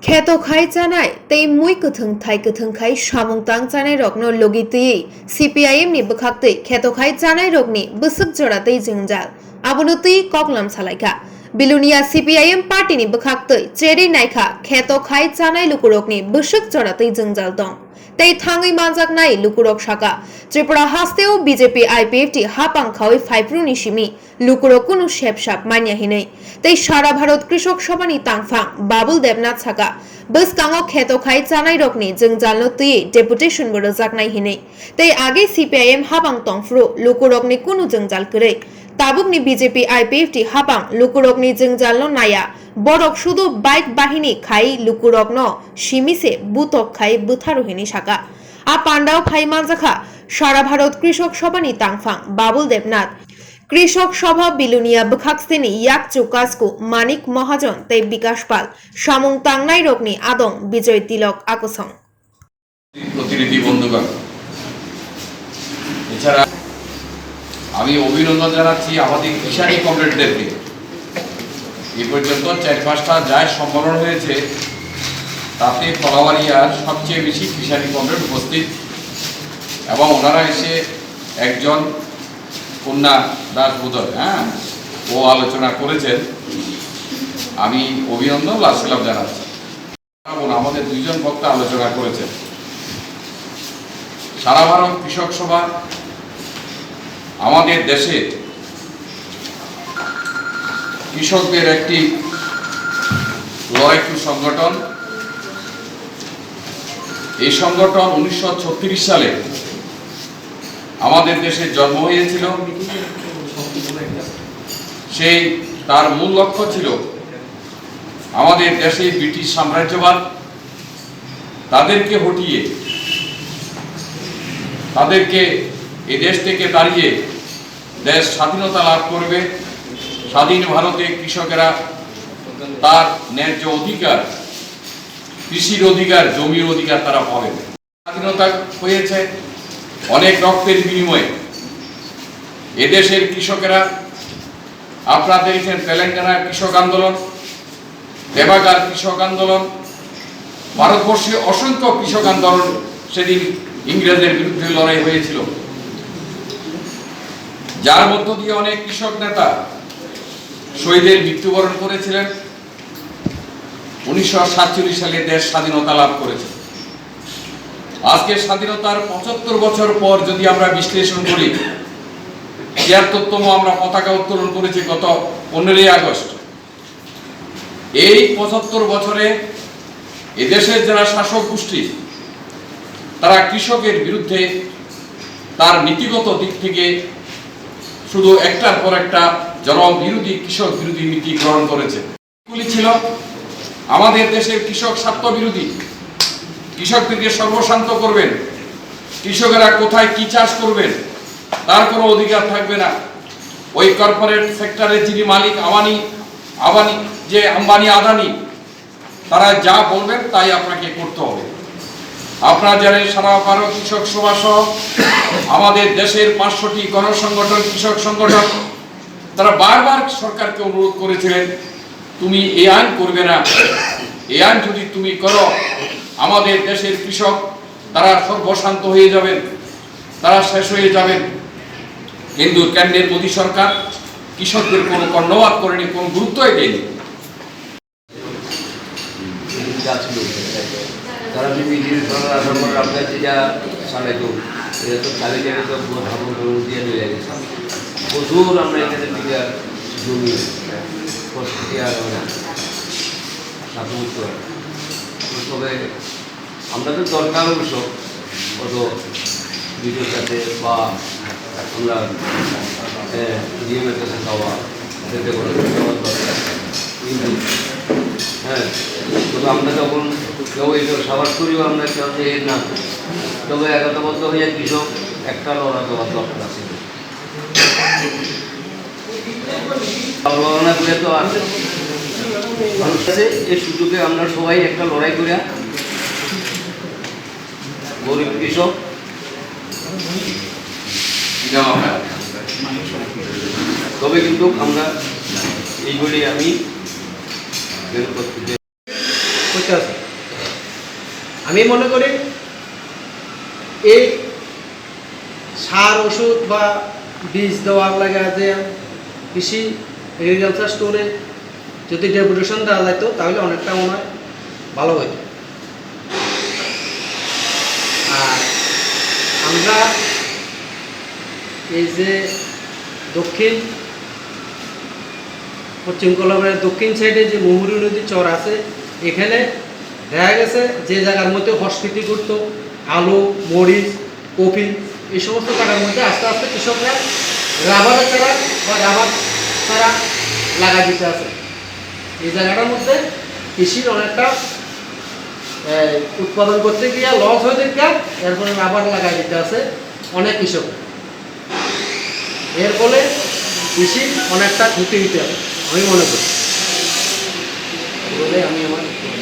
Khetokhai janai tei mui gothongkhai Samung Tangnairokni logitui Cpim ni bwkhaktui Khetokhai Tangnairokni bwsuk joratui jwngjal abono tui koklam salaikha Bilunia Cpim party ni bwkhaktui cheri naikha Khetokhai Janai lukurokni bwsuk joratui jwngjal dong tei thangui manjaknai lukurok saka Tripura hasteo BJP IPFT hapang khawi phaifruni simi lukurok kono shepshap manya hinei tei সারা ভারত কৃষক সভানি তাংফাং বাবুল দেবনাথ সাকা বসকাঙ্গ খেতোখাই Tangnairokni জংজালনো তুই deputation বরজাকনাই হিনে tei আগে CPIM হাবাং তংফ্রো লুকুরকনি কোন জংজাল করে তাবুকনি BJP IPFT হাবাং লুকুরকনি জংজালনো নায়া বরক শুধু bike বাহিনী খাই লুকুরকন সিমিসে বুতক খাই বুথারোহিনী সাকা আ পান্ডাও খাই মানজাখা সারা ভারত কৃষক সভানি তাংফাং বাবুল দেবনাথ কৃষক সভা বিলুনিয়া বখাকস্তেনি ইয়াকচু কাজকু মানিক মহাজন তৈ বিকাশ পাল সামুং Tangnairokni আদং বিজয় তিলক আকসং প্রতিনিধি বন্ধুগণ এছাড়া আমি অভিনন্দন জানাচ্ছি আমাদের কৃষানি কমরেডদেরকে এই পর্যন্ত ৪-৫টা যায় সম্মেলন হয়েছে তাতে কলাবাড়িয়ার সবচেয়ে বেশি কৃষানি কমরেড উপস্থিত এবং ওনারা এসে একজন কন্যা দাসবোধয় ও আলোচনা করেছেন আমি অভিনন্দন লাসলাম জানাচ্ছি আমাদের দুইজন বক্তা আলোচনা করেছেন সারা ভারত কৃষক সভা আমাদের দেশে কৃষকদের একটি লড়াইকু সংগঠন এই সংগঠন ১৯৩৬ সালে আমাদের দেশে জন্ম হয়েছিল সেই তার মূল লক্ষ্য ছিল আমাদের দেশে ব্রিটিশ সাম্রাজ্যবাদ তাদেরকে হটিয়ে তাদেরকে এই দেশ থেকে তাড়িয়ে দেশ স্বাধীনতা লাভ করবে স্বাধীন ভারতে কৃষকেরা তার ন্যায্য অধিকার কৃষির অধিকার জমির অধিকার তারা পাবে স্বাধীনতা হয়েছে অনেক রক্তের বিনিময়ে এদেশের কৃষকেরা আপনারা দেখেছেন তেলেঙ্গানা কৃষক আন্দোলন দেবাগার কৃষক আন্দোলন ভারতবর্ষে অসংখ্য কৃষক আন্দোলন সেদিন ইংরেজদের বিরুদ্ধে লড়াই হয়েছিল যার মধ্য দিয়ে অনেক কৃষক নেতা শহীদের মৃত্যুবরণ করেছিলেন ১৯৪৭ সালে দেশ স্বাধীনতা লাভ করেছে আজকে স্বাধীনতার ৭৫ বছর পর যদি আমরা বিশ্লেষণ করি ৭৩তম আমরা পতাকা উত্তোলন করেছি গত ১৫ই আগস্ট এই ৭৫ বছরে এদেশের যারা শাসক গোষ্ঠী তারা কৃষকের বিরুদ্ধে তার নীতিগত দিক থেকে শুধু একটার পর একটা জনবিরোধী কৃষক বিরোধী নীতি গ্রহণ করেছে এগুলি ছিল আমাদের দেশের কৃষক স্বার্থ বিরোধী কৃষকদেরকে সর্বশান্ত করবেন কৃষকেরা কোথায় কি চাষ করবেন তার কোনো অধিকার থাকবে না ওই কর্পোরেট সেক্টরে যিনি মালিক আবানি যে আম্বানি আদানি তারা যা বলবেন তাই আপনাকে করতে হবে আপনারা জানেন সারা ভারত কৃষক সভা সহ আমাদের দেশের ৫০০টি গণসংগঠন কৃষক সংগঠন তারা বারবার সরকারকে অনুরোধ করেছিলেন তুমি এই আইন করবে না এই আইন যদি তুমি করো আমাদের দেশের কৃষক তারা সর্বশান্ত হয়ে যাবেন তারা শেষ হয়ে যাবেন কিন্তু কেন্দ্রের মোদী সরকার কৃষকদের কোনো কর্ণপাত করেনি কোনো গুরুত্বই দেয়নি তারা বিভিন্ন ধরনের আপনার যেটা চালাইতো এটা তো চালিয়ে তো দিয়ে নিয়ে গেছে প্রচুর আমরা এখানে দিকে জমি প্রস্তুতি আর সাথে তবে আমরা তো দরকার অবশ্য কত ভিডিওর সাথে বা আমরা ডিএমের কাছে খাওয়া এতে করে দরকার কিন্তু তবে আমরা যখন কেউ এটা সাবাস করিও আমরা কেউ না তবে একতাবদ্ধ হয়ে কৃষক একটা লড়া দেওয়ার দরকার আছে আলোচনা করে তো আছে মানুষ আছে এই সুযোগে আমরা সবাই একটা লড়াই করিয়া গরিব কৃষক তবে কিন্তু আমরা এইগুলি আমি করতে আছে। আমি মনে করি এই সার ওষুধ বা বীজ দেওয়ার লাগে যে কৃষি এগ্রিকালচার স্টোরে যদি ডেপুটেশন দেওয়া যেত তাহলে অনেকটা মনে হয় ভালো হতো। আর আমরা এই যে পশ্চিম কলমের দক্ষিণ সাইডে যে মুহুরী নদী চর আছে, এখানে দেখা গেছে যে জায়গার মধ্যে হস্তকৃতি করতো আলু, মরিচ, কফি, এই সমস্ত জায়গার মধ্যে আস্তে আস্তে কৃষকরা রাবারের চারা বা রাবার চারা লাগাই দিতে আছে। এই জায়গাটার মধ্যে কৃষির অনেকটা উৎপাদন করতে গিয়ে লস হয়ে দেখা এরপরে রাবার লাগাই দিতে আছে অনেক কৃষক। এর ফলে কৃষির অনেকটা ক্ষতি হতে হবে আমি মনে করি বলে আমি আমার